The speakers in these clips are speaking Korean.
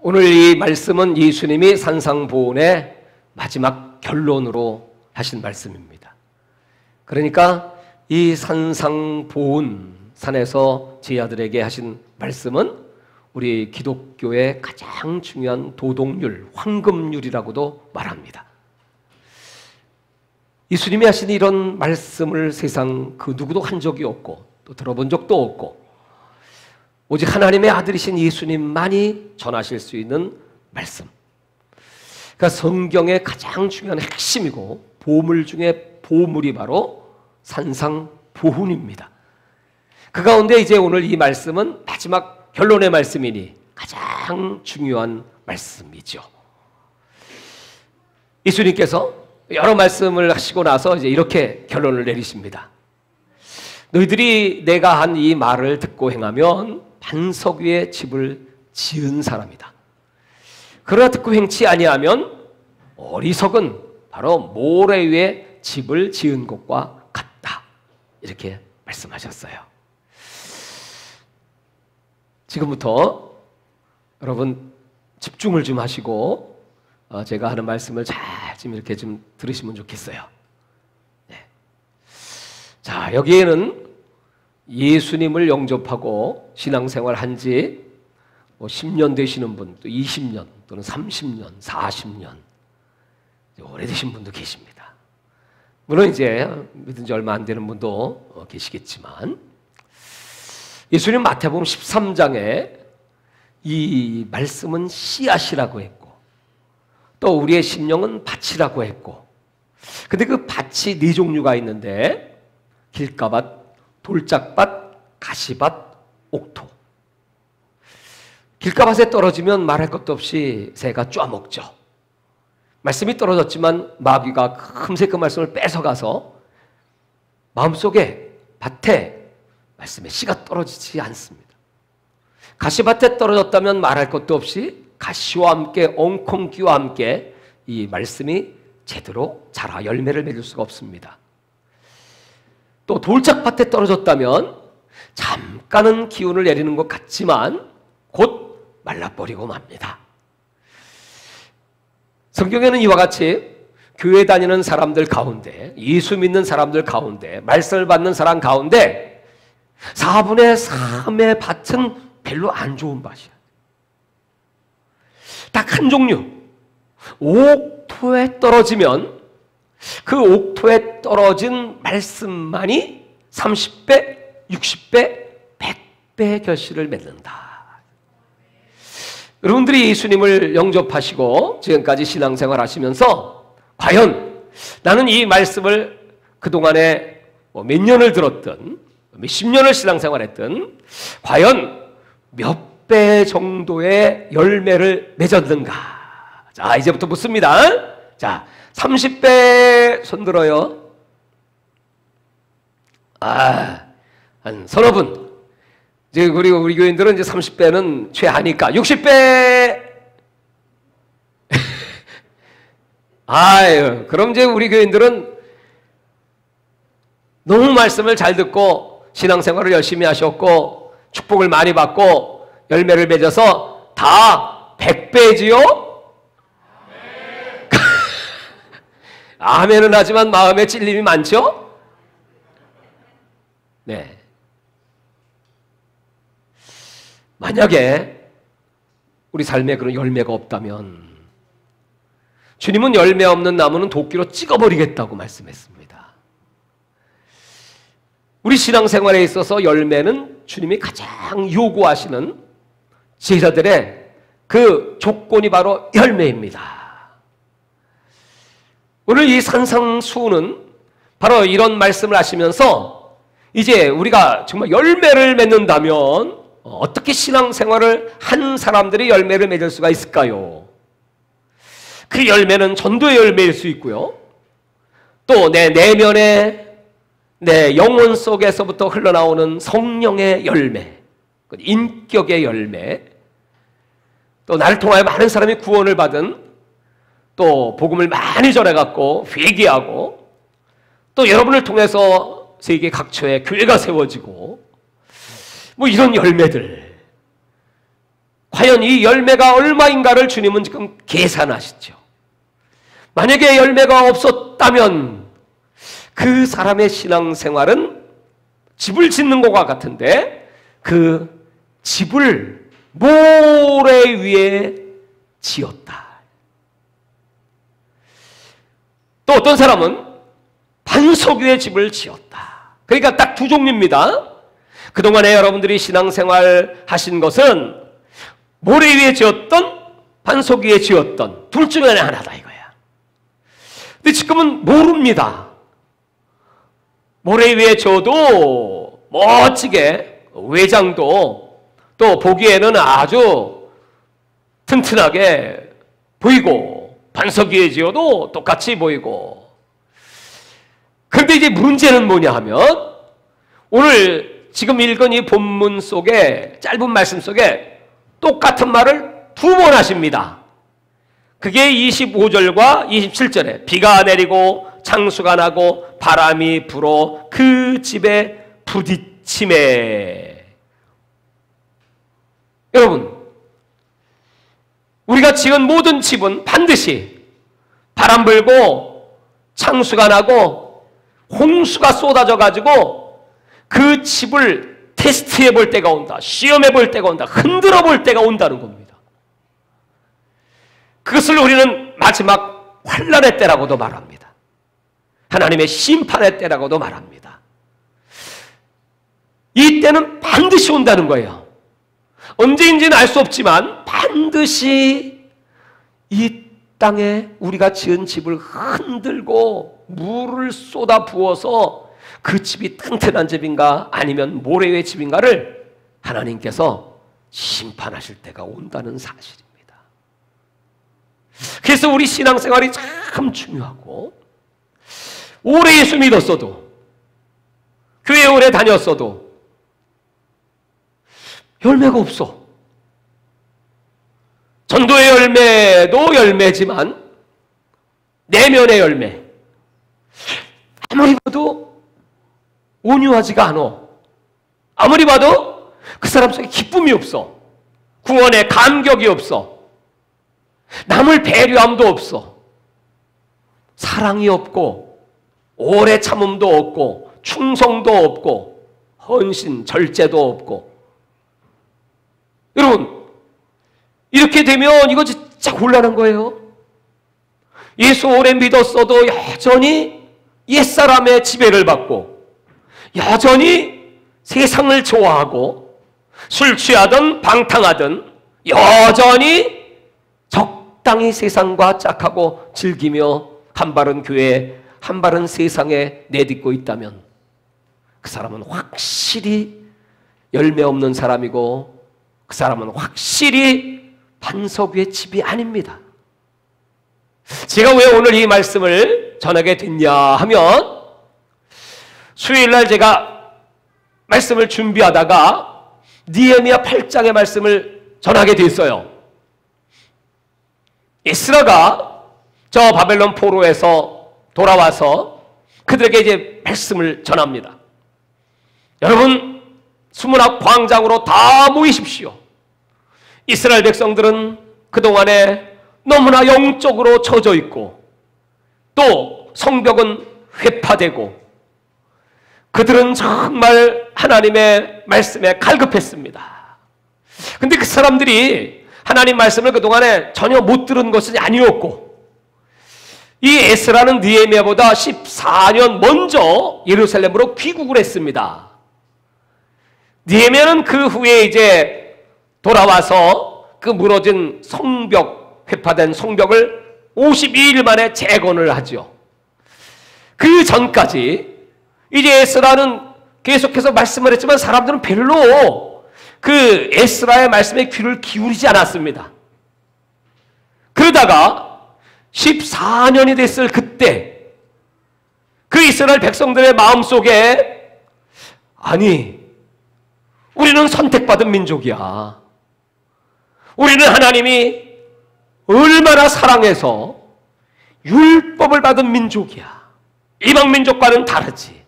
오늘 이 말씀은 예수님이 산상보훈의 마지막 결론으로 하신 말씀입니다. 그러니까 이 산상보훈 산에서 제자들에게 하신 말씀은 우리 기독교의 가장 중요한 도덕률, 황금률이라고도 말합니다. 예수님이 하신 이런 말씀을 세상 그 누구도 한 적이 없고 또 들어본 적도 없고 오직 하나님의 아들이신 예수님만이 전하실 수 있는 말씀. 그러니까 성경의 가장 중요한 핵심이고 보물 중에 보물이 바로 산상보훈입니다. 그 가운데 이제 오늘 이 말씀은 마지막 결론의 말씀이니 가장 중요한 말씀이죠. 예수님께서 여러 말씀을 하시고 나서 이제 이렇게 결론을 내리십니다. 너희들이 내가 한 이 말을 듣고 행하면 반석 위에 집을 지은 사람이다. 그러나 듣고 행치 아니하면 어리석은 바로 모래 위에 집을 지은 것과 같다. 이렇게 말씀하셨어요. 지금부터 여러분 집중을 좀 하시고 제가 하는 말씀을 잘 좀 이렇게 좀 들으시면 좋겠어요. 네. 자, 여기에는 예수님을 영접하고 신앙생활 한지 10년 되시는 분, 또 20년 또는 30년, 40년 오래되신 분도 계십니다. 물론 이제 믿은 지 얼마 안 되는 분도 계시겠지만 예수님 마태복음 13장에 이 말씀은 씨앗이라고 했고 또 우리의 심령은 밭이라고 했고 근데 그 밭이 네 종류가 있는데 길가밭, 돌짝밭, 가시밭, 옥토. 길가밭에 떨어지면 말할 것도 없이 새가 쪼아먹죠. 말씀이 떨어졌지만 마귀가 금세 그 말씀을 뺏어가서 마음속에 밭에 말씀의 씨가 떨어지지 않습니다. 가시밭에 떨어졌다면 말할 것도 없이 가시와 함께 엉겅퀴와 함께 이 말씀이 제대로 자라 열매를 맺을 수가 없습니다. 또 돌짝밭에 떨어졌다면 잠깐은 기운을 내리는 것 같지만 곧 말라버리고 맙니다. 성경에는 이와 같이 교회 다니는 사람들 가운데 예수 믿는 사람들 가운데 말씀을 받는 사람 가운데 4분의 3의 밭은 별로 안 좋은 밭이야. 딱 한 종류 옥토에 떨어지면 그 옥토에 떨어진 말씀만이 30배, 60배, 100배 결실을 맺는다. 여러분들이 예수님을 영접하시고 지금까지 신앙생활 하시면서 과연 나는 이 말씀을 그동안에 몇 년을 들었든 몇십 년을 신앙생활했든 과연 몇 배 정도의 열매를 맺었는가? 자, 이제부터 묻습니다. 자, 30배 손 들어요. 한 서너 분. 이제 우리 교인들은 이제 30배는 최하니까 60배. 아유, 그럼 이제 우리 교인들은 너무 말씀을 잘 듣고 신앙생활을 열심히 하셨고 축복을 많이 받고 열매를 맺어서 다 100배지요? 아멘은 하지만 마음에 찔림이 많죠? 네. 만약에 우리 삶에 그런 열매가 없다면 주님은 열매 없는 나무는 도끼로 찍어버리겠다고 말씀했습니다. 우리 신앙생활에 있어서 열매는 주님이 가장 요구하시는 제자들의 그 조건이 바로 열매입니다. 오늘 이 산상수훈은 바로 이런 말씀을 하시면서 이제 우리가 정말 열매를 맺는다면 어떻게 신앙생활을 한 사람들이 열매를 맺을 수가 있을까요? 그 열매는 전도의 열매일 수 있고요. 또 내 내면에 내 영혼 속에서부터 흘러나오는 성령의 열매, 인격의 열매, 또 나를 통하여 많은 사람이 구원을 받은 또 복음을 많이 전해갖고 회개하고 또 여러분을 통해서 세계 각처에 교회가 세워지고 뭐 이런 열매들 과연 이 열매가 얼마인가를 주님은 지금 계산하시죠. 만약에 열매가 없었다면 그 사람의 신앙생활은 집을 짓는 것과 같은데 그 집을 모래 위에 지었다. 또 어떤 사람은 반석 위에 집을 지었다. 그러니까 딱 두 종류입니다. 그동안에 여러분들이 신앙생활 하신 것은 모래 위에 지었던 반석 위에 지었던 둘 중에 하나다 이거야. 근데 지금은 모릅니다. 모래 위에 지어도 멋지게 외장도 또 보기에는 아주 튼튼하게 보이고 반석 위에 지어도 똑같이 보이고. 그런데 이제 문제는 뭐냐 하면 오늘 지금 읽은 이 본문 속에 짧은 말씀 속에 똑같은 말을 두 번 하십니다. 그게 25절과 27절에 비가 내리고 창수가 나고 바람이 불어 그 집에 부딪히매. 여러분, 우리가 지은 모든 집은 반드시 바람 불고 창수가 나고 홍수가 쏟아져 가지고 그 집을 테스트해 볼 때가 온다. 시험해 볼 때가 온다. 흔들어 볼 때가 온다는 겁니다. 그것을 우리는 마지막 환난의 때라고도 말합니다. 하나님의 심판의 때라고도 말합니다. 이 때는 반드시 온다는 거예요. 언제인지는 알 수 없지만 반드시 이 땅에 우리가 지은 집을 흔들고 물을 쏟아 부어서 그 집이 튼튼한 집인가 아니면 모래 위의 집인가를 하나님께서 심판하실 때가 온다는 사실입니다. 그래서 우리 신앙생활이 참 중요하고, 오래 예수 믿었어도 교회 오래 다녔어도 열매가 없어. 전도의 열매도 열매지만 내면의 열매, 아무리 봐도 온유하지가 않아. 아무리 봐도 그 사람 속에 기쁨이 없어. 구원의 감격이 없어. 남을 배려함도 없어. 사랑이 없고 오래 참음도 없고 충성도 없고 헌신, 절제도 없고. 여러분, 이렇게 되면 이거 진짜 곤란한 거예요. 예수 오래 믿었어도 여전히 옛사람의 지배를 받고 여전히 세상을 좋아하고 술 취하든 방탕하든 여전히 적당히 세상과 짝하고 즐기며 한 발은 교회에 한 발은 세상에 내딛고 있다면 그 사람은 확실히 열매 없는 사람이고 그 사람은 확실히 반석 위의 집이 아닙니다. 제가 왜 오늘 이 말씀을 전하게 됐냐 하면, 수요일날 제가 말씀을 준비하다가 느헤미야 8장의 말씀을 전하게 됐어요. 에스라가 저 바벨론 포로에서 돌아와서 그들에게 이제 말씀을 전합니다. 여러분, 수문학 광장으로 다 모이십시오. 이스라엘 백성들은 그동안에 너무나 영적으로 처져 있고 또 성벽은 회파되고 그들은 정말 하나님의 말씀에 갈급했습니다. 근데 그 사람들이 하나님 말씀을 그동안에 전혀 못 들은 것이 아니었고, 이 에스라는 느헤미야보다 14년 먼저 예루살렘으로 귀국을 했습니다. 느헤미야는 그 후에 이제 돌아와서 그 무너진 성벽, 회파된 성벽을 52일 만에 재건을 하죠. 그 전까지 이제 에스라는 계속해서 말씀을 했지만 사람들은 별로 그 에스라의 말씀에 귀를 기울이지 않았습니다. 그러다가 14년이 됐을 그때 그 이스라엘 백성들의 마음속에, 아니, 우리는 선택받은 민족이야. 우리는 하나님이 얼마나 사랑해서 율법을 받은 민족이야. 이방 민족과는 다르지.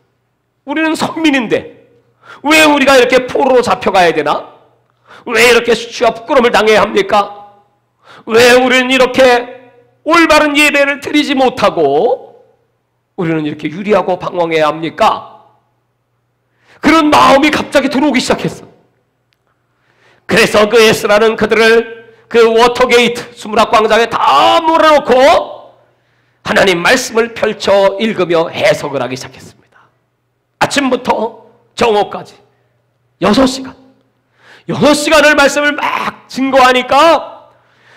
우리는 선민인데 왜 우리가 이렇게 포로로 잡혀가야 되나? 왜 이렇게 수치와 부끄러움을 당해야 합니까? 왜 우리는 이렇게 올바른 예배를 드리지 못하고 우리는 이렇게 유리하고 방황해야 합니까? 그런 마음이 갑자기 들어오기 시작했어. 그래서 그 에스라는 그들을 그 워터게이트 수문학광장에 다 몰아놓고 하나님 말씀을 펼쳐 읽으며 해석을 하기 시작했습니다. 아침부터 정오까지 6시간을 말씀을 막 증거하니까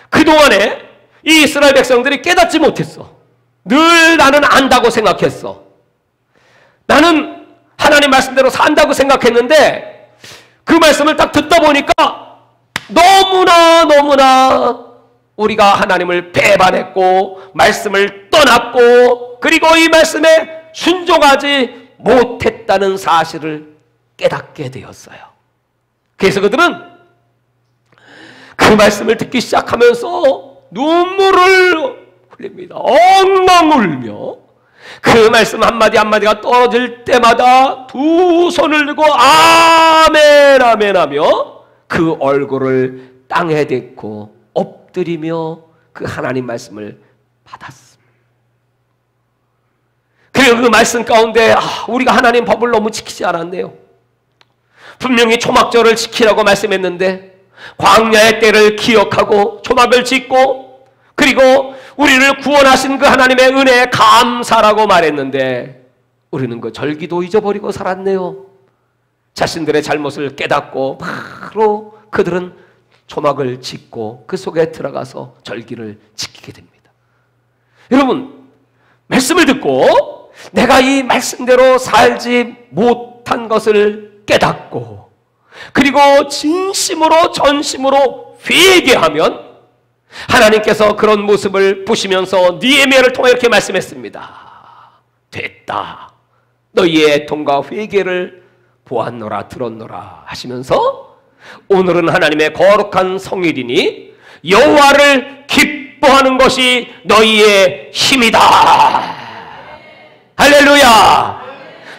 그동안에 이 이스라엘 백성들이 깨닫지 못했어. 늘 나는 안다고 생각했어. 나는 하나님 말씀대로 산다고 생각했는데 그 말씀을 딱 듣다 보니까 너무나 우리가 하나님을 배반했고 말씀을 떠났고 그리고 이 말씀에 순종하지 못했다는 사실을 깨닫게 되었어요. 그래서 그들은 그 말씀을 듣기 시작하면서 눈물을 흘립니다. 엉엉 울며 그 말씀 한마디 한마디가 떨어질 때마다 두 손을 들고 아멘 아멘 하며 그 얼굴을 땅에 댔고 엎드리며 그 하나님 말씀을 받았습니다. 그리고 그 말씀 가운데 우리가 하나님 법을 너무 지키지 않았네요. 분명히 초막절을 지키라고 말씀했는데 광야의 때를 기억하고 초막을 짓고 그리고 우리를 구원하신 그 하나님의 은혜에 감사라고 말했는데 우리는 그 절기도 잊어버리고 살았네요. 자신들의 잘못을 깨닫고 바로 그들은 초막을 짓고 그 속에 들어가서 절기를 지키게 됩니다. 여러분, 말씀을 듣고 내가 이 말씀대로 살지 못한 것을 깨닫고 그리고 진심으로 전심으로 회개하면 하나님께서 그런 모습을 보시면서 느헤미야를 통해 이렇게 말씀했습니다. 됐다. 너희의 애통과 회개를 보았노라 들었노라 하시면서 오늘은 하나님의 거룩한 성일이니 여호와를 기뻐하는 것이 너희의 힘이다. 할렐루야.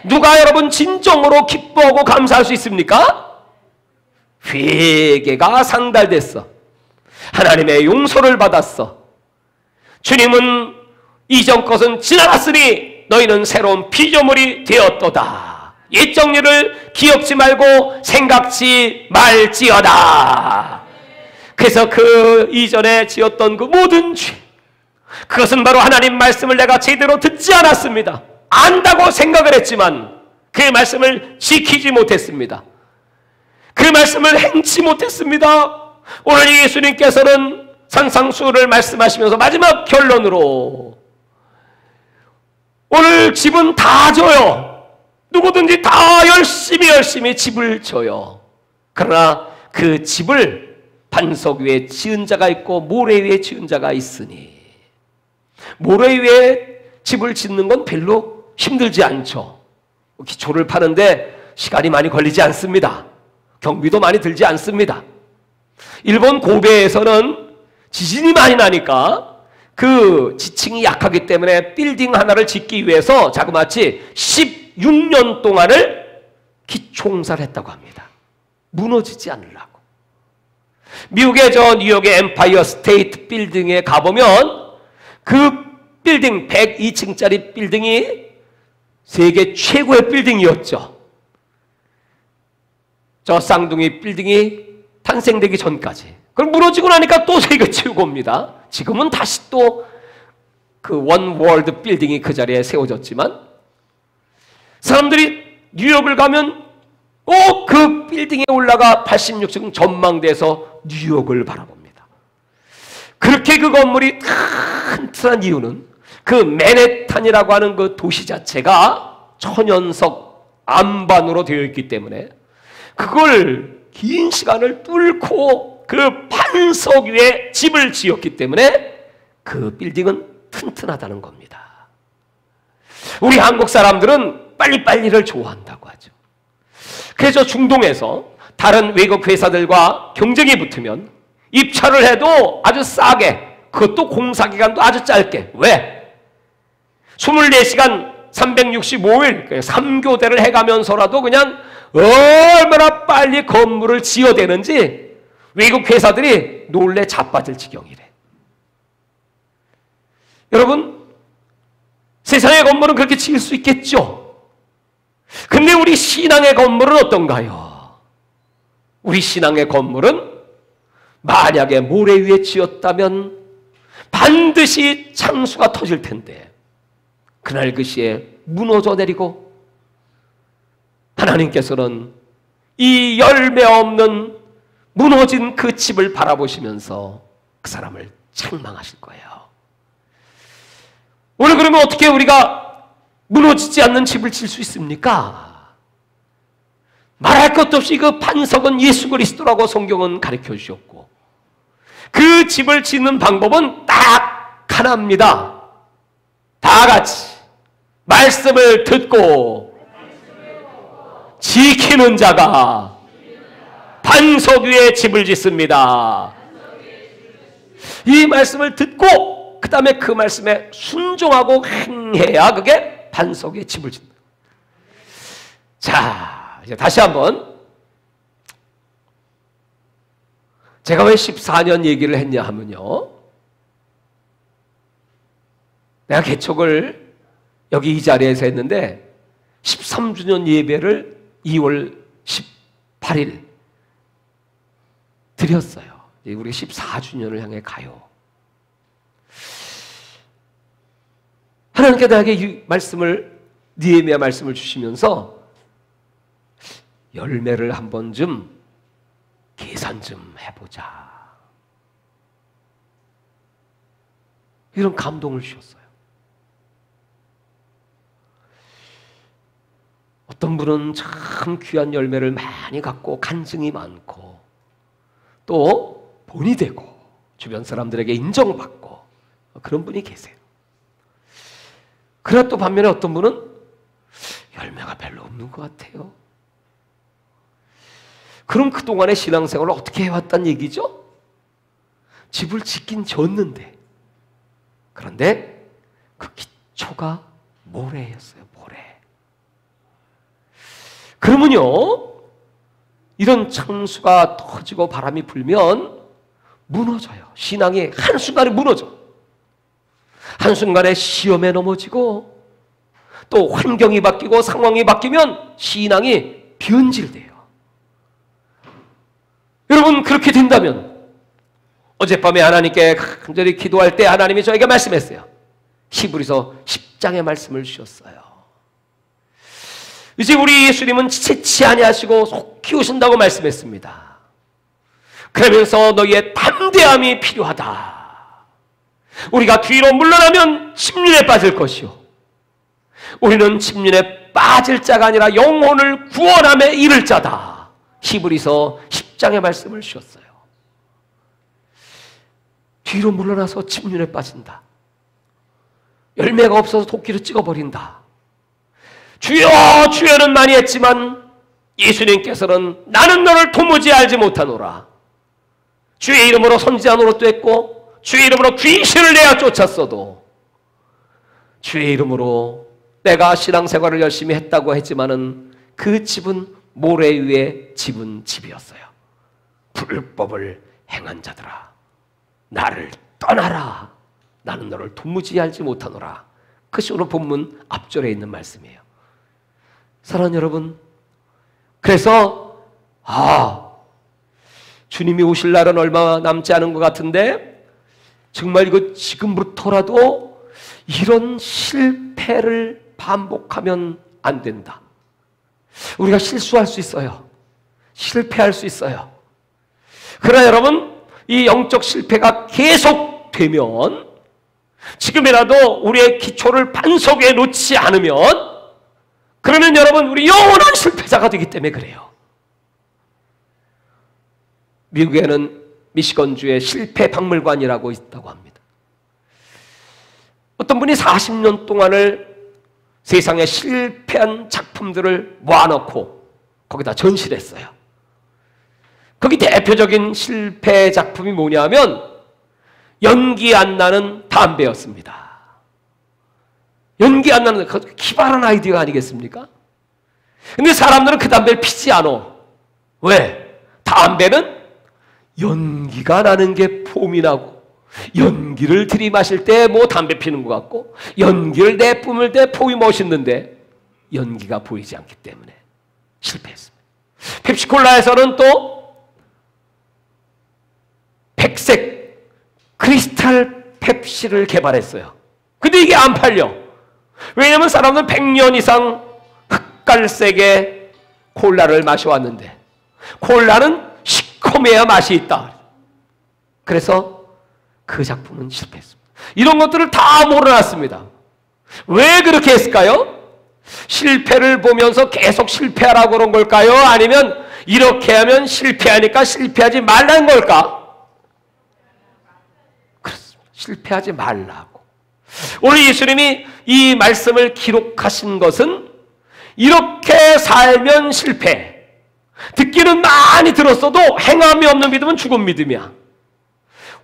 누가 여러분 진정으로 기뻐하고 감사할 수 있습니까? 회개가 상달됐어. 하나님의 용서를 받았어. 주님은 이전 것은 지나갔으니 너희는 새로운 피조물이 되었도다. 옛 정리를 기억지 말고 생각지 말지어다. 그래서 그 이전에 지었던 그 모든 죄, 그것은 바로 하나님 말씀을 내가 제대로 듣지 않았습니다. 안다고 생각을 했지만 그 말씀을 지키지 못했습니다. 그 말씀을 행치 못했습니다. 오늘 예수님께서는 산상수훈을 말씀하시면서 마지막 결론으로 오늘 집은 다 줘요. 누구든지 다 열심히 집을 줘요. 그러나 그 집을 반석 위에 지은 자가 있고 모래 위에 지은 자가 있으니 모래 위에 집을 짓는 건 별로 힘들지 않죠. 기초를 파는데 시간이 많이 걸리지 않습니다. 경비도 많이 들지 않습니다. 일본 고베에서는 지진이 많이 나니까 그 지층이 약하기 때문에 빌딩 하나를 짓기 위해서 자그마치 16년 동안을 기초공사를 했다고 합니다. 무너지지 않으려고. 미국의 뉴욕의 엠파이어 스테이트 빌딩에 가보면 그 빌딩 102층짜리 빌딩이 세계 최고의 빌딩이었죠. 저 쌍둥이 빌딩이 탄생되기 전까지. 그럼 무너지고 나니까 또 세계 최고입니다. 지금은 다시 또 그 원 월드 빌딩이 그 자리에 세워졌지만 사람들이 뉴욕을 가면 꼭 그 빌딩에 올라가 86층 전망대에서 뉴욕을 바라봅니다. 그렇게 그 건물이 튼튼한 이유는 그 맨해튼이라고 하는 그 도시 자체가 천연석 안반으로 되어 있기 때문에 그걸 긴 시간을 뚫고 그 반석 위에 집을 지었기 때문에 그 빌딩은 튼튼하다는 겁니다. 우리 한국 사람들은 빨리빨리를 좋아한다고 하죠. 그래서 중동에서 다른 외국 회사들과 경쟁이 붙으면 입찰을 해도 아주 싸게, 그것도 공사기간도 아주 짧게. 왜? 24시간 365일 3교대를 해가면서라도 그냥 얼마나 빨리 건물을 지어대는지 외국 회사들이 놀래 자빠질 지경이래. 여러분, 세상의 건물은 그렇게 지을 수 있겠죠. 근데 우리 신앙의 건물은 어떤가요? 우리 신앙의 건물은 만약에 모래 위에 지었다면 반드시 창수가 터질 텐데 그날 그 시에 무너져 내리고 하나님께서는 이 열매 없는 무너진 그 집을 바라보시면서 그 사람을 책망하실 거예요. 오늘 그러면 어떻게 우리가 무너지지 않는 집을 질 수 있습니까? 말할 것도 없이 그 반석은 예수 그리스도라고 성경은 가르쳐 주셨고 그 집을 짓는 방법은 딱 하나입니다. 다 같이 말씀을 듣고 지키는 자가 반석 위에 집을 짓습니다. 이 말씀을 듣고 그 다음에 그 말씀에 순종하고 행해야 그게 반석 위에 집을 짓는다. 자, 이제 다시 한번 제가 왜 14년 얘기를 했냐 하면요, 내가 개척을 여기 이 자리에서 했는데 13주년 예배를 2월 18일 드렸어요. 우리 14주년을 향해 가요. 하나님께 나에게 이 말씀을, 느헤미야 말씀을 주시면서 열매를 한 번쯤 계산 좀 해보자, 이런 감동을 주셨어요. 어떤 분은 참 귀한 열매를 많이 갖고 간증이 많고 또 본이 되고 주변 사람들에게 인정받고 그런 분이 계세요. 그러나 또 반면에 어떤 분은 열매가 별로 없는 것 같아요. 그럼 그동안의 신앙생활을 어떻게 해왔단 얘기죠? 집을 짓긴 졌는데, 그런데 그 기초가 모래였어요. 모래. 그러면요, 이런 창수가 터지고 바람이 불면 무너져요. 신앙이 한순간에 무너져. 한순간에 시험에 넘어지고 또 환경이 바뀌고 상황이 바뀌면 신앙이 변질돼요. 여러분, 그렇게 된다면 어젯밤에 하나님께 간절히 기도할 때 하나님이 저에게 말씀했어요. 히브리서 10장의 말씀을 주셨어요. 이제 우리 예수님은 지체치 아니하시고 속히 오신다고 말씀했습니다. 그러면서 너희의 담대함이 필요하다. 우리가 뒤로 물러나면 침륜에 빠질 것이요, 우리는 침륜에 빠질 자가 아니라 영혼을 구원함에 이를 자다. 히브리서 10장의 말씀을 주셨어요. 뒤로 물러나서 침륜에 빠진다. 열매가 없어서 도끼로 찍어버린다. 주여 주여는 많이 했지만 예수님께서는 나는 너를 도무지 알지 못하노라. 주의 이름으로 선지자 노릇도 했고 주의 이름으로 귀신을 내어 쫓았어도, 주의 이름으로 내가 신앙생활을 열심히 했다고 했지만은 그 집은 모래 위에 집은 집이었어요. 불법을 행한 자들아, 나를 떠나라. 나는 너를 도무지 알지 못하노라. 그것이 오늘 본문 앞절에 있는 말씀이에요. 사랑하는 여러분, 그래서 주님이 오실 날은 얼마 남지 않은 것 같은데 정말 이거 지금부터라도 이런 실패를 반복하면 안 된다. 우리가 실수할 수 있어요. 실패할 수 있어요. 그러나 여러분, 이 영적 실패가 계속되면, 지금이라도 우리의 기초를 반석 위에 놓지 않으면, 그러면 여러분 우리 영원한 실패자가 되기 때문에 그래요. 미국에는 미시건주에 실패 박물관이라고 있다고 합니다. 어떤 분이 40년 동안을 세상에 실패한 작품들을 모아놓고 거기다 전시를 했어요. 거기 대표적인 실패 작품이 뭐냐면 연기 안 나는 담배였습니다. 연기 안 나는, 기발한 아이디어가 아니겠습니까? 근데 사람들은 그 담배를 피지 않아. 왜? 담배는 연기가 나는 게 폼이 나고, 연기를 들이마실 때 뭐 담배 피는 것 같고, 연기를 내뿜을 때 폼이 멋있는데 연기가 보이지 않기 때문에 실패했습니다. 펩시콜라에서는 또 백색 크리스탈 펩시를 개발했어요. 근데 이게 안 팔려. 왜냐하면 사람들은 100년 이상 흑갈색의 콜라를 마셔왔는데 콜라는 시커매야 맛이 있다. 그래서 그 작품은 실패했습니다. 이런 것들을 다 몰아놨습니다. 왜 그렇게 했을까요? 실패를 보면서 계속 실패하라고 그런 걸까요? 아니면 이렇게 하면 실패하니까 실패하지 말라는 걸까? 그렇습니다. 실패하지 말라고. 오늘 예수님이 이 말씀을 기록하신 것은 이렇게 살면 실패. 듣기는 많이 들었어도 행함이 없는 믿음은 죽은 믿음이야.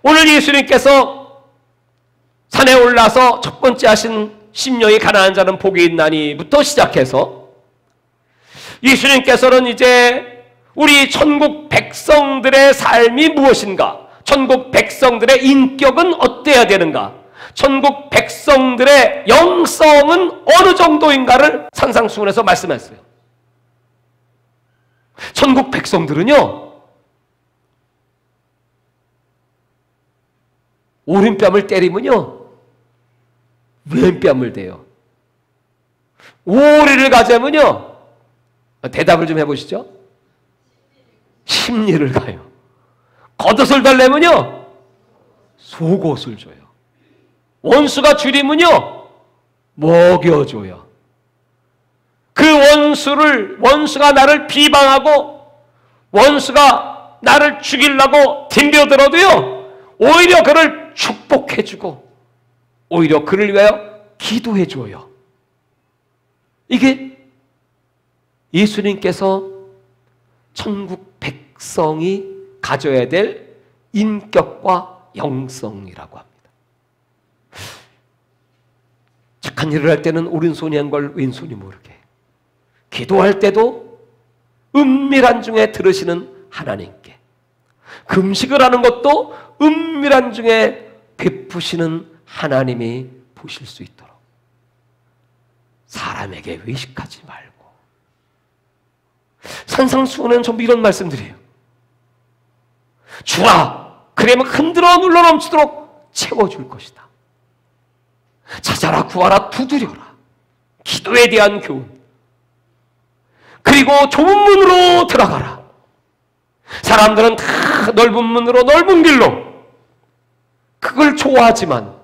오늘 예수님께서 산에 올라서 첫 번째 하신 심령이 가난한 자는 복이 있나니부터 시작해서 예수님께서는 이제 우리 천국 백성들의 삶이 무엇인가? 천국 백성들의 인격은 어때야 되는가? 천국 백성들의 영성은 어느 정도인가를 산상수훈에서 말씀했어요. 천국 백성들은요, 오른뺨을 때리면요 왼뺨을 대요. 오리를 가자면요, 대답을 좀 해보시죠. 심리를 가요. 겉옷을 달래면요 속옷을 줘요. 원수가 줄이면요 먹여줘요. 그 원수가 나를 비방하고 원수가 나를 죽이려고 덤벼들어도요 오히려 그를 축복해주고 오히려 그를 위하여 기도해줘요. 이게 예수님께서 천국 백성이 가져야 될 인격과 영성이라고 합니다. 착한 일을 할 때는 오른손이 한 걸 왼손이 모르게, 기도할 때도 은밀한 중에 들으시는 하나님께, 금식을 하는 것도 은밀한 중에 베푸시는 하나님이 보실 수 있도록 사람에게 외식하지 말고. 산상수훈에는 전부 이런 말씀들이에요. 주라, 그러면 흔들어 눌러 넘치도록 채워줄 것이다. 찾아라, 구하라, 두드려라. 기도에 대한 교훈. 그리고 좁은 문으로 들어가라. 사람들은 다 넓은 문으로, 넓은 길로 그걸 좋아하지만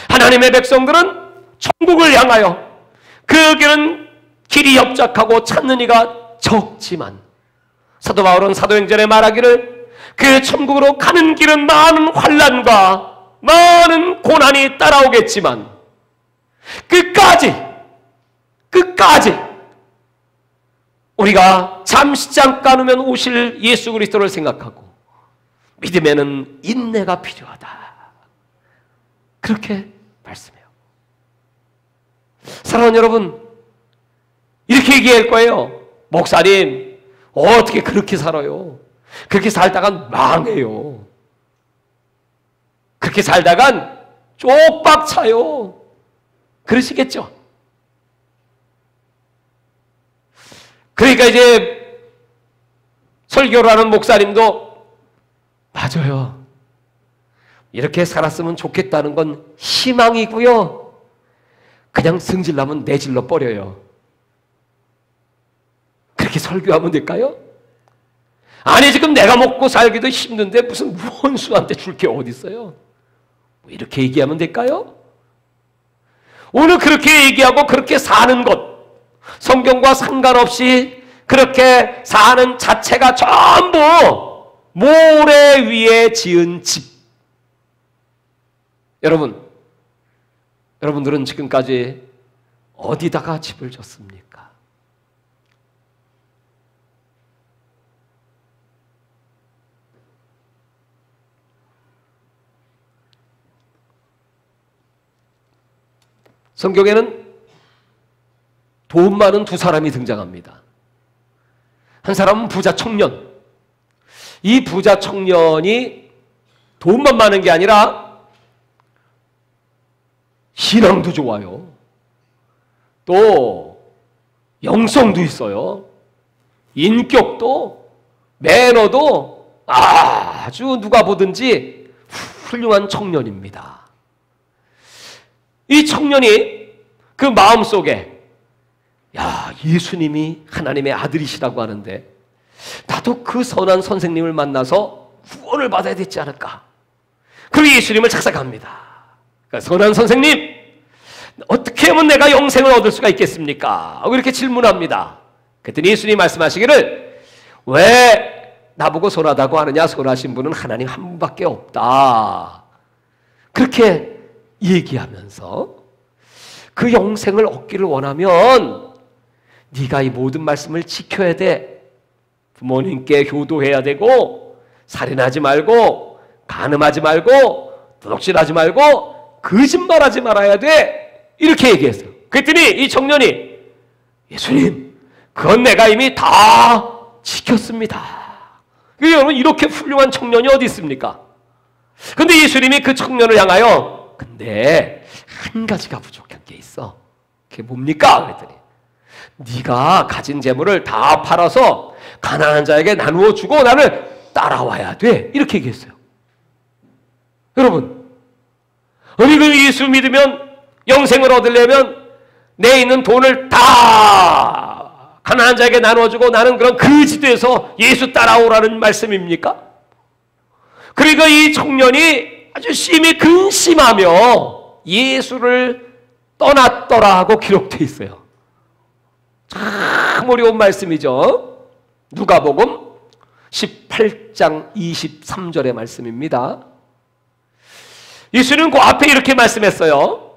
하나님의 백성들은 천국을 향하여 그 길은 길이 협착하고 찾는 이가 적지만, 사도 바울은 사도행전에 말하기를 그 천국으로 가는 길은 많은 환난과 많은 고난이 따라오겠지만 끝까지 우리가 잠시 잠깐 후면 오실 예수 그리스도를 생각하고 믿음에는 인내가 필요하다. 그렇게 말씀해요. 사랑하는 여러분, 이렇게 얘기할 거예요. 목사님, 어떻게 그렇게 살아요? 그렇게 살다간 망해요. 그렇게 살다간 쪽박 차요. 그러시겠죠? 그러니까 이제 설교를 하는 목사님도 맞아요. 이렇게 살았으면 좋겠다는 건 희망이고요. 그냥 승질나면 내질러 버려요. 그렇게 설교하면 될까요? 아니, 지금 내가 먹고 살기도 힘든데 무슨 원수한테 줄 게 어디 있어요? 뭐 이렇게 얘기하면 될까요? 오늘 그렇게 얘기하고 그렇게 사는 것, 성경과 상관없이 그렇게 사는 자체가 전부 모래 위에 지은 집. 여러분들은 지금까지 어디다가 집을 졌습니까? 성경에는 돈 많은 두 사람이 등장합니다. 한 사람은 부자 청년, 이 부자 청년이 돈만 많은 게 아니라 신앙도 좋아요. 또 영성도 있어요. 인격도, 매너도 아주 누가 보든지 훌륭한 청년입니다. 이 청년이 그 마음속에 야, 예수님이 하나님의 아들이시라고 하는데 나도 그 선한 선생님을 만나서 구원을 받아야 되지 않을까? 그리고 예수님을 찾아갑니다. 그러니까 선한 선생님, 어떻게 하면 내가 영생을 얻을 수가 있겠습니까? 이렇게 질문합니다. 그랬더니 예수님이 말씀하시기를 왜 나보고 선하다고 하느냐? 선하신 분은 하나님 한 분밖에 없다. 그렇게 얘기하면서 그 영생을 얻기를 원하면 네가 이 모든 말씀을 지켜야 돼. 부모님께 효도해야 되고, 살인하지 말고, 간음하지 말고, 도둑질하지 말고, 거짓말하지 말아야 돼. 이렇게 얘기했어요. 그랬더니 이 청년이 예수님, 그건 내가 이미 다 지켰습니다. 여러분, 이렇게 훌륭한 청년이 어디 있습니까? 근데 예수님이 그 청년을 향하여 근데 한 가지가 부족한 게 있어. 그게 뭡니까? 그랬더니 네가 가진 재물을 다 팔아서 가난한 자에게 나누어 주고 나를 따라와야 돼. 이렇게 얘기했어요. 여러분, 아니 그 예수 믿으면 영생을 얻으려면 내 있는 돈을 다 가난한 자에게 나누어 주고 나는 그런 거지돼서 예수 따라오라는 말씀입니까? 그러니까 이 청년이 아주 심히 근심하며 예수를 떠났더라 하고 기록되어 있어요. 참 어려운 말씀이죠. 누가복음 18장 23절의 말씀입니다. 예수는 그 앞에 이렇게 말씀했어요.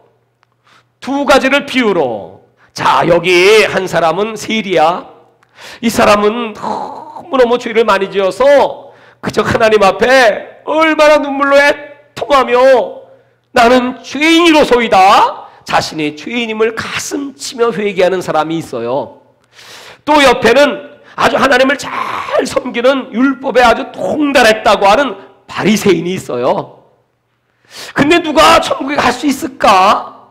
두 가지를 비유로. 자, 여기 한 사람은 세리야. 이 사람은 너무너무 죄를 많이 지어서 그저 하나님 앞에 얼마나 눈물로 애통하며 나는 죄인이로소이다. 자신이 죄인임을 가슴치며 회개하는 사람이 있어요. 또 옆에는 아주 하나님을 잘 섬기는 율법에 아주 통달했다고 하는 바리새인이 있어요. 근데 누가 천국에 갈 수 있을까?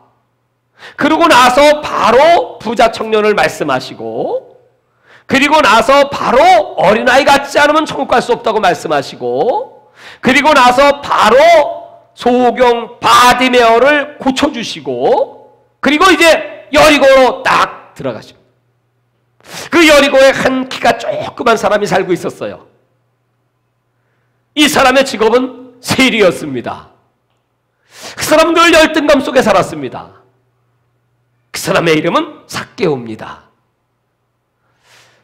그러고 나서 바로 부자 청년을 말씀하시고, 그리고 나서 바로 어린아이 같지 않으면 천국 갈 수 없다고 말씀하시고, 그리고 나서 바로 소경 바디메어를 고쳐주시고, 그리고 이제 여리고로 딱 들어가시고, 그 여리고에 한 키가 조그만 사람이 살고 있었어요. 이 사람의 직업은 세리였습니다. 그 사람은 늘 열등감 속에 살았습니다. 그 사람의 이름은 삭개오입니다.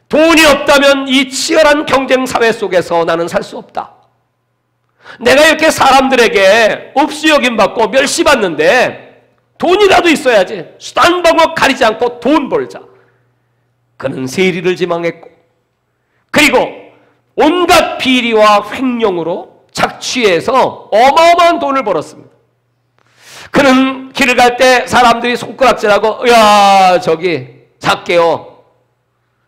돈이 없다면 이 치열한 경쟁 사회 속에서 나는 살 수 없다. 내가 이렇게 사람들에게 없이 여김받고 멸시받는데 돈이라도 있어야지. 수단방법 가리지 않고 돈 벌자. 그는 세리를 지망했고, 그리고 온갖 비리와 횡령으로 착취해서 어마어마한 돈을 벌었습니다. 그는 길을 갈 때 사람들이 손가락질하고 야 저기 삭개오,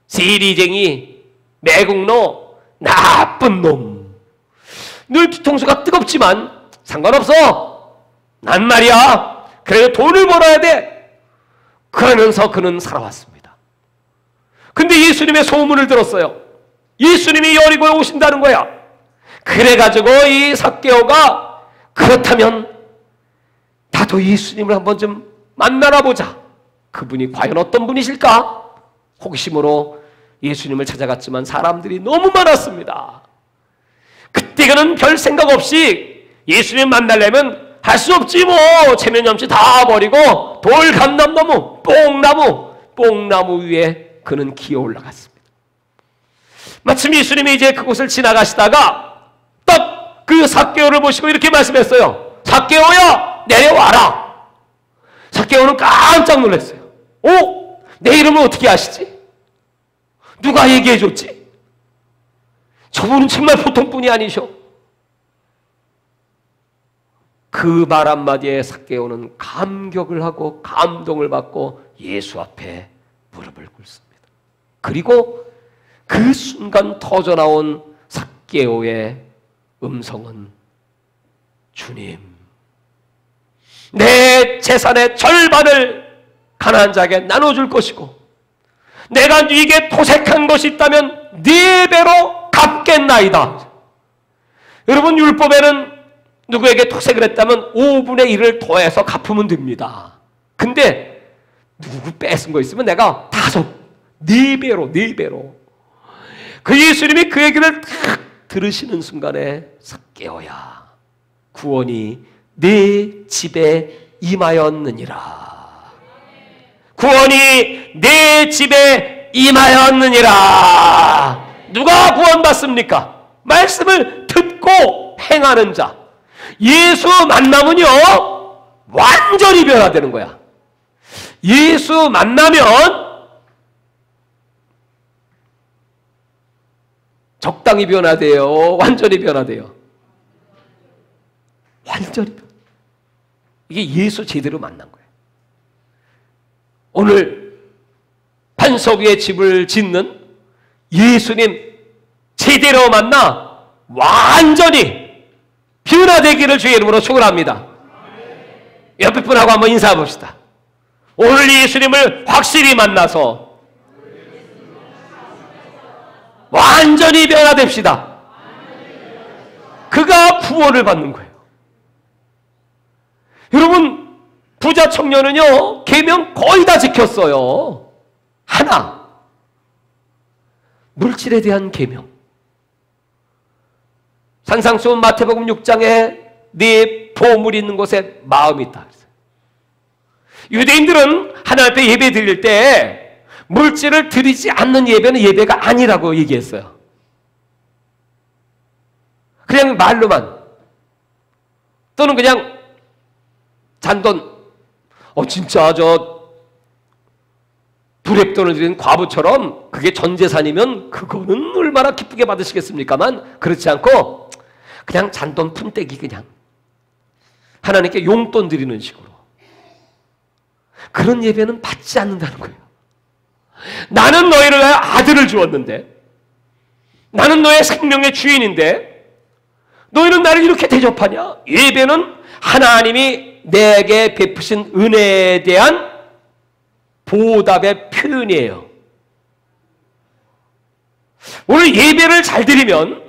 세리쟁이, 매국노, 나쁜 놈. 늘 뒤통수가 뜨겁지만 상관없어. 난 말이야 그래도 돈을 벌어야 돼. 그러면서 그는 살아왔습니다. 근데 예수님의 소문을 들었어요. 예수님이 여리고에 오신다는 거야. 그래가지고 이 삭개오가 그렇다면 나도 예수님을 한번 좀 만나라 보자. 그분이 과연 어떤 분이실까? 호기심으로 예수님을 찾아갔지만 사람들이 너무 많았습니다. 그때 그는 별 생각 없이 예수님 만나려면 할 수 없지 뭐. 체면염치 다 버리고 돌 감람나무, 뽕나무 위에 그는 기어 올라갔습니다. 마침 예수님이 이제 그곳을 지나가시다가 딱 그 삭개오를 보시고 이렇게 말씀했어요. 삭개오야, 내려와라. 삭개오는 깜짝 놀랐어요. 내 이름을 어떻게 아시지? 누가 얘기해 줬지? 저분은 정말 보통 분이 아니셔. 그 말 한마디에 삭개오는 감격을 하고 감동을 받고 예수 앞에 무릎을 꿇습니다. 그리고 그 순간 터져나온 삭개오의 음성은 주님, 내 재산의 절반을 가난한 자에게 나눠줄 것이고 내가 네게 토색한 것이 있다면 4배로 갚겠나이다. 여러분, 율법에는 누구에게 토색을 했다면 5분의 1을 더해서 갚으면 됩니다. 근데 누구 뺏은 거 있으면 내가 4배로 그 예수님이 그 얘기를 딱 들으시는 순간에 삭개오야, 구원이 내 집에 임하였느니라. 구원이 내 집에 임하였느니라. 누가 구원받습니까? 말씀을 듣고 행하는 자. 예수 만나면요 완전히 변화되는 거야. 예수 만나면 적당히 변화돼요? 완전히 변화돼요? 완전히 변화. 이게 예수 제대로 만난 거예요. 오늘 반석 위에 집을 짓는 예수님 제대로 만나 완전히 변화되기를 주의 이름으로 축원합니다. 옆에 분하고 한번 인사해 봅시다. 오늘 예수님을 확실히 만나서 완전히 변화됩시다. 그가 구원을 받는 거예요. 여러분, 부자 청년은요 계명 거의 다 지켰어요. 하나, 물질에 대한 계명. 산상수훈 마태복음 6장에 네 보물이 있는 곳에 마음이 있다. 유대인들은 하나님 앞에 예배 드릴 때 물질을 드리지 않는 예배는 예배가 아니라고 얘기했어요. 그냥 말로만, 또는 그냥 잔돈, 진짜 저 두렙돈을 드린 과부처럼 그게 전 재산이면 그거는 얼마나 기쁘게 받으시겠습니까만, 그렇지 않고 그냥 잔돈 푼떼기, 그냥 하나님께 용돈 드리는 식으로, 그런 예배는 받지 않는다는 거예요. 나는 너희를 위하여 아들을 주었는데, 나는 너의 생명의 주인인데 너희는 나를 이렇게 대접하냐? 예배는 하나님이 내게 베푸신 은혜에 대한 보답의 표현이에요. 오늘 예배를 잘 드리면,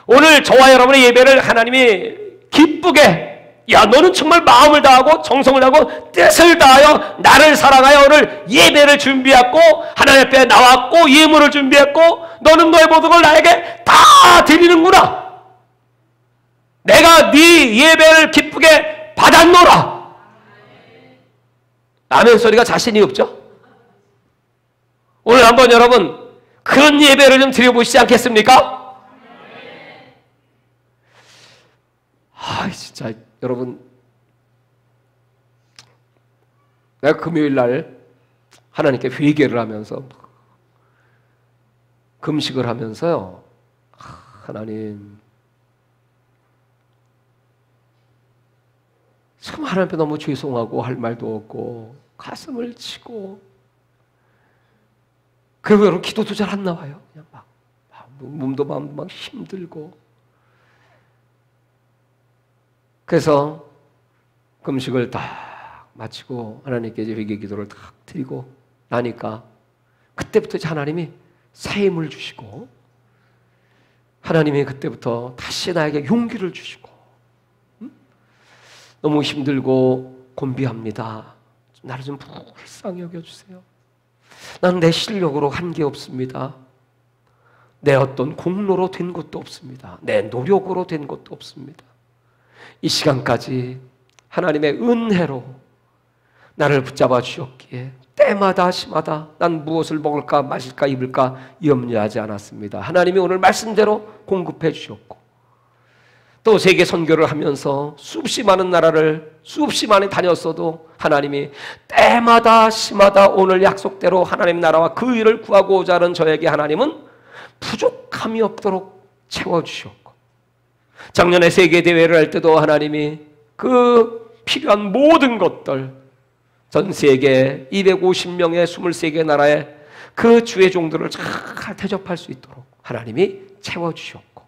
오늘 저와 여러분의 예배를 하나님이 기쁘게, 야, 너는 정말 마음을 다하고 정성을 다하고 뜻을 다하여 나를 사랑하여 오늘 예배를 준비했고 하나님 앞에 나왔고 예물을 준비했고 너는 너의 모든 걸 나에게 다 드리는구나. 내가 네 예배를 기쁘게 받았노라. 아멘 소리가 자신이 없죠? 오늘 한번 여러분 그런 예배를 좀 드려보시지 않겠습니까? 진짜 여러분, 내가 금요일 날 하나님께 회개를 하면서 금식을 하면서요, 하나님, 참 하나님 앞에 너무 죄송하고 할 말도 없고 가슴을 치고, 그리고 여러분 기도도 잘 안 나와요. 그냥 막 몸도 마음도 막 힘들고. 그래서 금식을 딱 마치고 하나님께 이제 회개 기도를 딱 드리고 나니까 그때부터 이제 하나님이 새 힘을 주시고, 하나님이 그때부터 다시 나에게 용기를 주시고, 너무 힘들고 곤비합니다. 나를 좀 불쌍히 여겨주세요. 나는 내 실력으로 한 게 없습니다. 내 어떤 공로로 된 것도 없습니다. 내 노력으로 된 것도 없습니다. 이 시간까지 하나님의 은혜로 나를 붙잡아 주셨기에 때마다 시마다 난 무엇을 먹을까 마실까 입을까 염려하지 않았습니다. 하나님이 오늘 말씀대로 공급해 주셨고, 또 세계 선교를 하면서 수없이 많은 나라를 수없이 많이 다녔어도 하나님이 때마다 시마다 오늘 약속대로 하나님 나라와 그 일을 구하고자 하는 저에게 하나님은 부족함이 없도록 채워주셨고, 작년에 세계대회를 할 때도 하나님이 그 필요한 모든 것들, 전 세계 250명의 23개 나라의 그 주의 종들을 잘 대접할 수 있도록 하나님이 채워주셨고,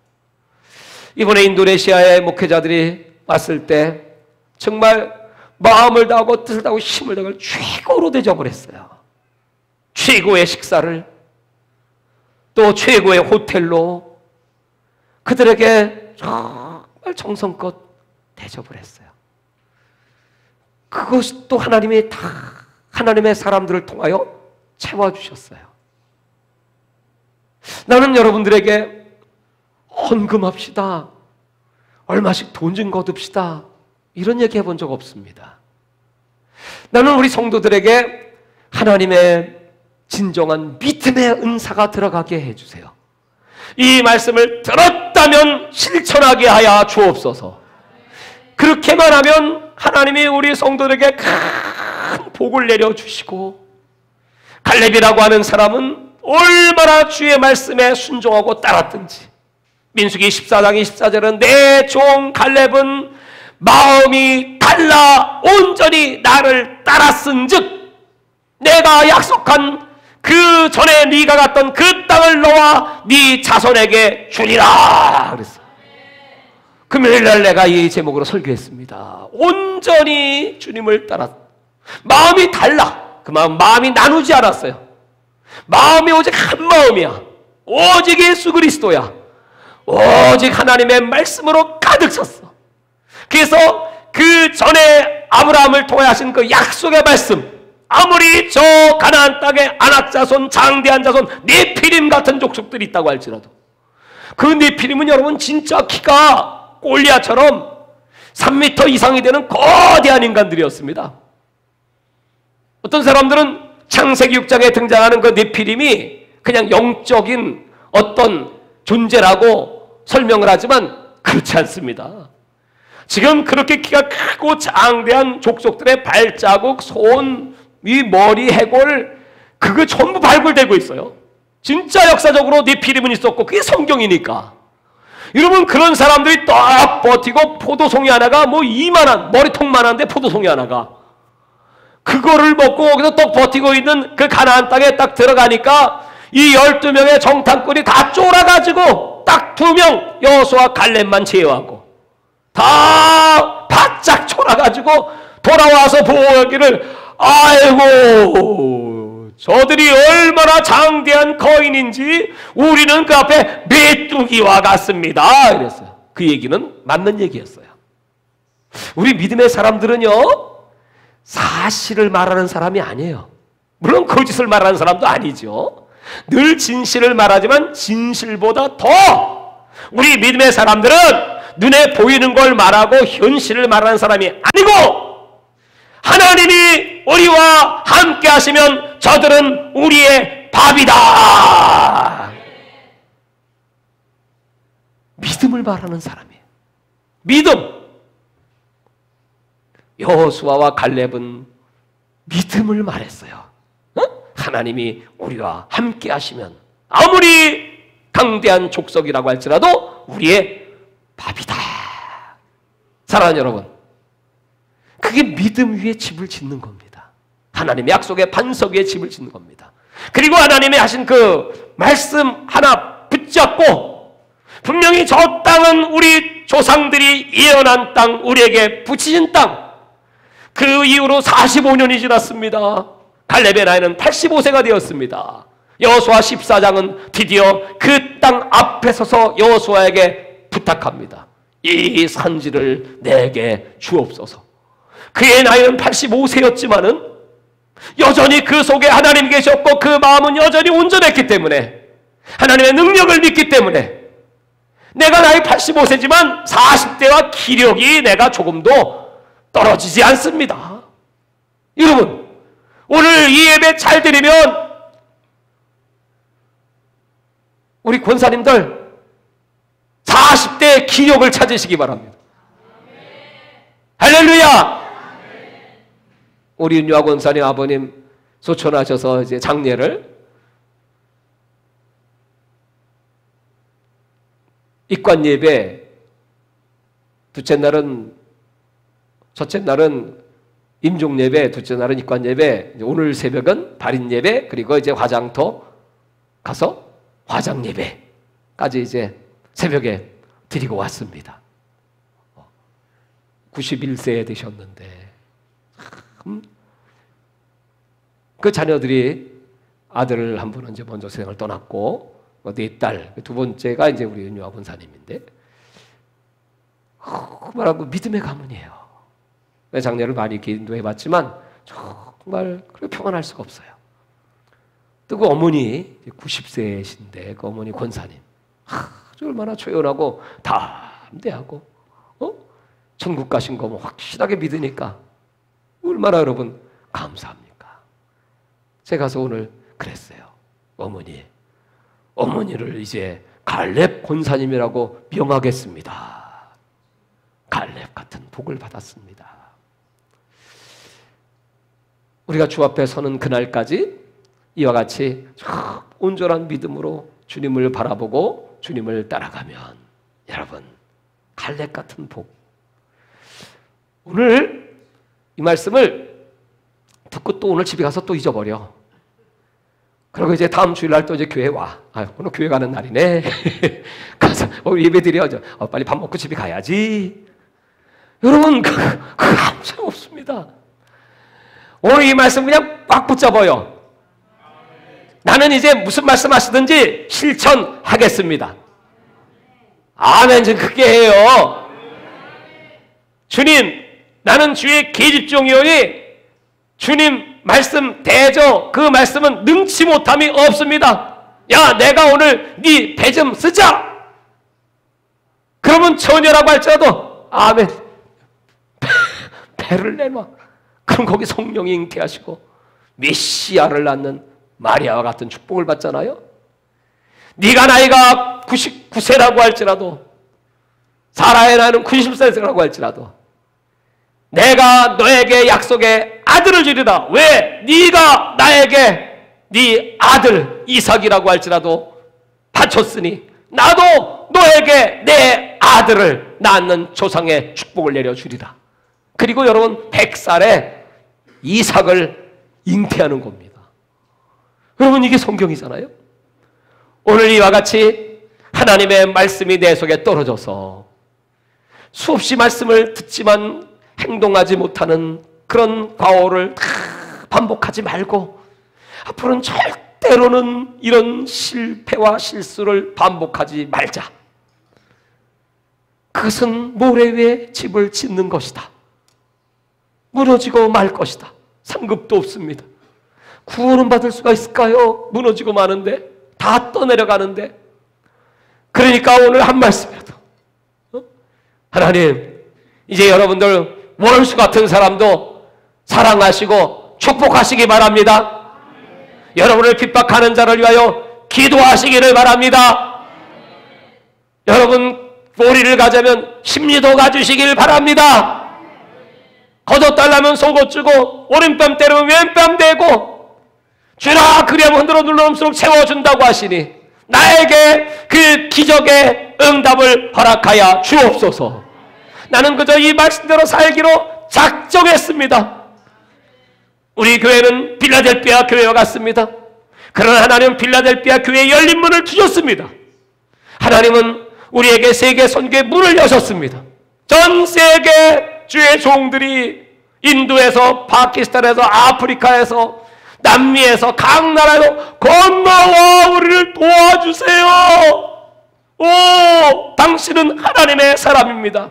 이번에 인도네시아의 목회자들이 왔을 때 정말 마음을 다하고 뜻을 다하고 힘을 다하고 최고로 대접을 했어요. 최고의 식사를, 또 최고의 호텔로 그들에게 정말 정성껏 대접을 했어요. 그것이 또 하나님이 다 하나님의 사람들을 통하여 채워주셨어요. 나는 여러분들에게 헌금합시다, 얼마씩 돈 좀 거둡시다, 이런 얘기 해본 적 없습니다. 나는 우리 성도들에게 하나님의 진정한 믿음의 은사가 들어가게 해주세요. 이 말씀을 들었다면 실천하게 하여 주옵소서. 그렇게만 하면 하나님이 우리 성도들에게 큰 복을 내려주시고, 갈렙이라고 하는 사람은 얼마나 주의 말씀에 순종하고 따랐든지, 민수기 14장 24절은 내 종 갈렙은 마음이 달라 온전히 나를 따랐은즉 내가 약속한 그 전에 네가 갔던 그 땅을 너와 네 자손에게 주리라 그랬어요. 금요일날 내가 이 제목으로 설교했습니다. 온전히 주님을 따라, 마음이 달라. 그 마음이 나누지 않았어요. 마음이 오직 한 마음이야. 오직 예수 그리스도야. 오직 하나님의 말씀으로 가득 찼어. 그래서 그 전에 아브라함을 통해 하신 그 약속의 말씀, 아무리 저 가나안 땅에 아낙 자손, 장대한 자손, 네피림 같은 족속들이 있다고 할지라도 그 네피림은 여러분 진짜 키가 골리앗처럼 3m 이상이 되는 거대한 인간들이었습니다. 어떤 사람들은 창세기 6장에 등장하는 그 네피림이 그냥 영적인 어떤 존재라고 설명을 하지만 그렇지 않습니다. 지금 그렇게 키가 크고 장대한 족속들의 발자국, 손, 이 머리, 해골, 그거 전부 발굴되고 있어요. 진짜 역사적으로 네피림은 있었고 그게 성경이니까. 여러분, 그런 사람들이 딱 버티고 포도송이 하나가 뭐 이만한, 머리통만한데 포도송이 하나가, 그거를 먹고 거기서 또 버티고 있는 그 가나안 땅에 딱 들어가니까 이 12명의 정탐꾼이 다 쫄아가지고 딱 2명 여호수아 갈렙만 제외하고 다 바짝 쫄아가지고 돌아와서 보기를, 아이고 저들이 얼마나 장대한 거인인지 우리는 그 앞에 메뚜기와 같습니다 이랬어요. 그 얘기는 맞는 얘기였어요. 우리 믿음의 사람들은요, 사실을 말하는 사람이 아니에요. 물론 거짓을 말하는 사람도 아니죠. 늘 진실을 말하지만 진실보다 더 우리 믿음의 사람들은 눈에 보이는 걸 말하고 현실을 말하는 사람이 아니고, 하나님이 우리와 함께 하시면 저들은 우리의 밥이다. 믿음을 말하는 사람이에요. 믿음. 여호수아와 갈렙은 믿음을 말했어요. 하나님이 우리와 함께 하시면 아무리 강대한 족속이라고 할지라도 우리의 밥이다. 사랑하는 여러분, 그게 믿음 위에 집을 짓는 겁니다. 하나님의 약속의 반석 위에 집을 짓는 겁니다. 그리고 하나님이 하신 그 말씀 하나 붙잡고, 분명히 저 땅은 우리 조상들이 예언한 땅, 우리에게 붙이신 땅. 그 이후로 45년이 지났습니다. 갈렙의 나이는 85세가 되었습니다. 여호수아 14장은 드디어 그 땅 앞에 서서 여호수아에게 부탁합니다. 이 산지를 내게 주옵소서. 그의 나이는 85세였지만은 여전히 그 속에 하나님이 계셨고 그 마음은 여전히 온전했기 때문에, 하나님의 능력을 믿기 때문에, 내가 나이 85세지만 40대와 기력이 내가 조금도 떨어지지 않습니다. 여러분, 오늘 이 예배 잘 드리면 우리 권사님들 40대의 기력을 찾으시기 바랍니다. 할렐루야! 우리 윤유아 권사님 아버님 소천하셔서 이제 장례를, 입관 예배 첫째 날은 임종 예배, 둘째 날은 입관 예배, 오늘 새벽은 발인 예배, 그리고 이제 화장터 가서 화장 예배까지 이제 새벽에 드리고 왔습니다. 91세 되셨는데 그 자녀들이 아들을 한 분은 이제 먼저 세상을 떠났고 네 딸, 두 번째가 이제 우리 은유아 권사님인데 말하고 믿음의 가문이에요. 장례를 많이 이렇게 인도해봤지만 정말 그렇게 평안할 수가 없어요. 또 그 어머니 90세이신데 그 어머니 권사님 아주 얼마나 초연하고 담대하고 천국 가신 거 확실하게 믿으니까 얼마나 여러분 감사합니까? 제가 가서 오늘 그랬어요. 어머니를 이제 갈렙 권사님이라고 명하겠습니다. 갈렙 같은 복을 받았습니다. 우리가 주 앞에 서는 그날까지 이와 같이 온전한 믿음으로 주님을 바라보고 주님을 따라가면 여러분 갈렙 같은 복. 오늘 이 말씀을 듣고 또 오늘 집에 가서 또 잊어버려. 그리고 이제 다음 주일날 또 이제 교회 와. 오늘 교회 가는 날이네. 가서 예배 드려야죠. 빨리 밥 먹고 집에 가야지. 여러분 그거 아무 소용 없습니다. 오늘 이 말씀 그냥 꽉 붙잡아요. 나는 이제 무슨 말씀 하시든지 실천하겠습니다. 아멘. 좀 크게 해요. 주님, 나는 주의 계집종이오니 주님 말씀 대저 그 말씀은 능치 못함이 없습니다. 야, 내가 오늘 네 배 좀 쓰자. 그러면 처녀라고 할지라도 아멘. 배를 내놔. 그럼 거기 성령이 잉태하시고 메시아를 낳는 마리아와 같은 축복을 받잖아요. 네가 나이가 99세라고 할지라도 사라의 나이는 90세라고 할지라도 내가 너에게 약속의 아들을 주리라. 왜? 네가 나에게 네 아들 이삭이라고 할지라도 바쳤으니 나도 너에게 내 아들을 낳는 조상의 축복을 내려주리라. 그리고 여러분 100살에 이삭을 잉태하는 겁니다. 여러분 이게 성경이잖아요. 오늘 이와 같이 하나님의 말씀이 내 속에 떨어져서 수없이 말씀을 듣지만 행동하지 못하는 그런 과오를 다 반복하지 말고 앞으로는 절대로는 이런 실패와 실수를 반복하지 말자. 그것은 모래 위에 집을 짓는 것이다. 무너지고 말 것이다. 상급도 없습니다. 구원은 받을 수가 있을까요? 무너지고 마는데 다 떠내려가는데. 그러니까 오늘 한 말씀이라도 하나님 이제 여러분들 원수 같은 사람도 사랑하시고 축복하시기 바랍니다. 여러분을 핍박하는 자를 위하여 기도하시기를 바랍니다. 여러분 꼬리를 가자면 심리도 가주시길 바랍니다. 걷어달라면 속옷 주고 오른뺨 때리면 왼뺨 대고 주라 그리하면 흔들어 눌러놓을수록 채워준다고 하시니 나에게 그 기적의 응답을 허락하여 주옵소서. 나는 그저 이 말씀대로 살기로 작정했습니다. 우리 교회는 빌라델피아 교회와 같습니다. 그러나 하나님은 빌라델피아 교회에 열린 문을 두셨습니다. 하나님은 우리에게 세계 선교의 문을 여셨습니다. 전 세계 주의 종들이 인도에서 파키스탄에서 아프리카에서 남미에서 각 나라로 건너와 우리를 도와주세요. 오, 당신은 하나님의 사람입니다.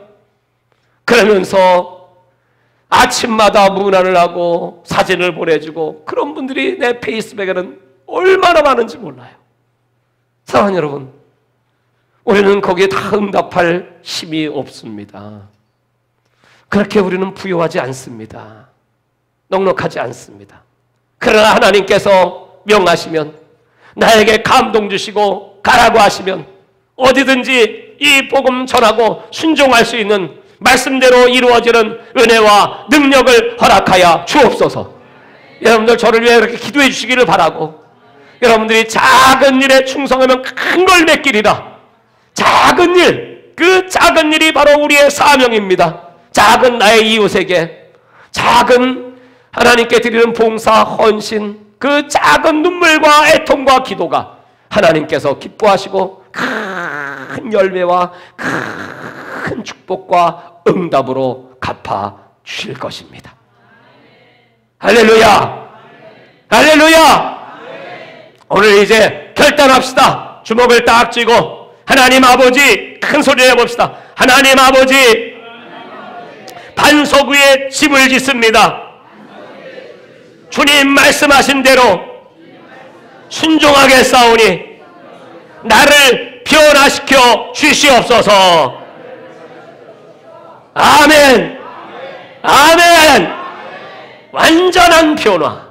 그러면서 아침마다 문안을 하고 사진을 보내주고 그런 분들이 내 페이스북에는 얼마나 많은지 몰라요. 사랑하는 여러분, 우리는 거기에 다 응답할 힘이 없습니다. 그렇게 우리는 부요하지 않습니다. 넉넉하지 않습니다. 그러나 하나님께서 명하시면 나에게 감동 주시고 가라고 하시면 어디든지 이 복음 전하고 순종할 수 있는 말씀대로 이루어지는 은혜와 능력을 허락하여 주옵소서. 여러분들 저를 위해 이렇게 기도해 주시기를 바라고 여러분들이 작은 일에 충성하면 큰 걸 맺기리라. 작은 일, 그 작은 일이 바로 우리의 사명입니다. 작은 나의 이웃에게 작은 하나님께 드리는 봉사, 헌신, 그 작은 눈물과 애통과 기도가 하나님께서 기뻐하시고 큰 큰 열매와 큰 축복과 응답으로 갚아 주실 것입니다. 할렐루야! 할렐루야! 오늘 이제 결단합시다. 주먹을 딱 쥐고 하나님 아버지, 큰 소리 내봅시다. 하나님 아버지, 반석 위에 집을 짓습니다. 주님 말씀하신 대로 순종하게 싸우니 나를 변화시켜 주시옵소서. 아멘. 아멘. 완전한 변화.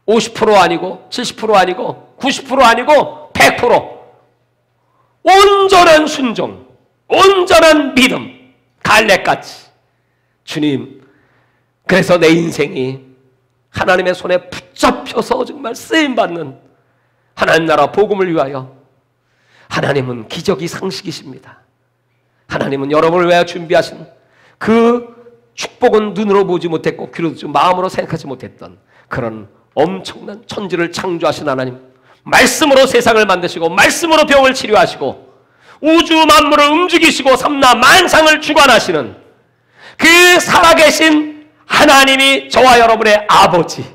50% 아니고 70% 아니고 90% 아니고 100%. 온전한 순종, 온전한 믿음, 갈렙같이. 주님, 그래서 내 인생이 하나님의 손에 붙잡혀서 정말 쓰임받는 하나님 나라 복음을 위하여, 하나님은 기적이 상식이십니다. 하나님은 여러분을 위하여 준비하신 그 축복은 눈으로 보지 못했고 귀로 듣지 마음으로 생각하지 못했던 그런 엄청난 천지를 창조하신 하나님, 말씀으로 세상을 만드시고 말씀으로 병을 치료하시고 우주 만물을 움직이시고 삼라 만상을 주관하시는 그 살아계신 하나님이 저와 여러분의 아버지.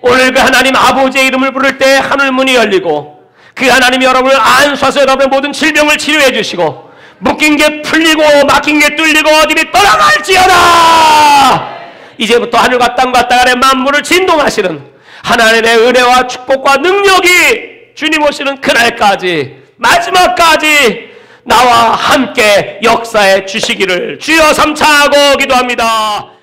오늘 그 하나님 아버지의 이름을 부를 때 하늘 문이 열리고 그 하나님이 여러분을 안수하서 여러분의 모든 질병을 치료해 주시고 묶인 게 풀리고 막힌 게 뚫리고 어디를 떠나갈지어다. 이제부터 하늘과 땅과 땅 아래 만물을 진동하시는 하나님의 은혜와 축복과 능력이 주님 오시는 그날까지, 마지막까지 나와 함께 역사해 주시기를 주여 삼차하고 기도합니다.